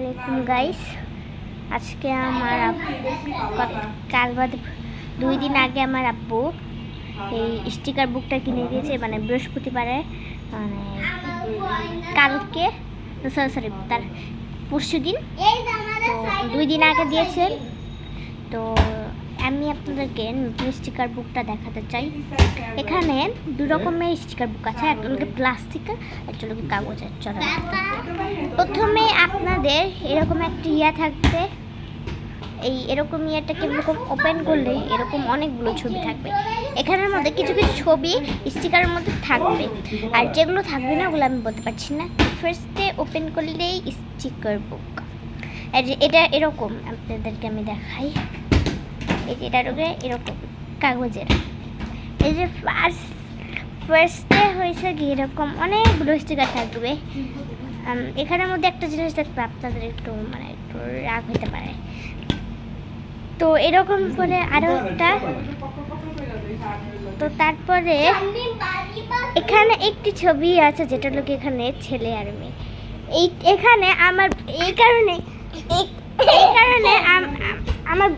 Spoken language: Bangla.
আলাইকুম গাইস। আজকে আমার কাল বাদে 2 দিন আগে আমার আব্বু এই স্টিকার বুকটা কিনে দিয়েছে, মানে বৃহস্পতিবারে, মানে কালকে সরি তার পরশু দিন, তো 2 দিন আগে দিয়েছেন। তো আমি আপনাদেরকে স্টিকার বুকটা দেখাতে চাই। এখানে 2 রকমের স্টিকার বুক আছে, একটা হলো প্লাস্টিকের, একটা হলো কাগজের। চলো প্রথমে আপনাদের এরকম একটা থাকবে, এই এরকম ইয়েটাকে এরকম ওপেন করলে এরকম অনেকগুলো ছবি থাকবে। এখানের মধ্যে কিছু কিছু ছবি স্টিকারের মধ্যে থাকবে, আর যেগুলো থাকবে না ওগুলো আমি বলতে পারছি না। ফার্স্টে ওপেন করলেই স্টিকার বুক, এটা এরকম আপনাদেরকে আমি দেখাই। এই যে এটা এরকম কাগজের। এই যে ফার্স্টে হয়েছে কি এরকম অনেকগুলো স্টিকার থাকবে। এখানের মধ্যে একটা জিনিস দেখবে আপনাদের একটু রাগ হতে পারে। তো এরকম করে আরও একটা, তো তারপরে এখানে একটি ছবি আছে যেটা লোক এখানে ছেলে আর মেয়ে। এখানে আমার এই কারণে আমার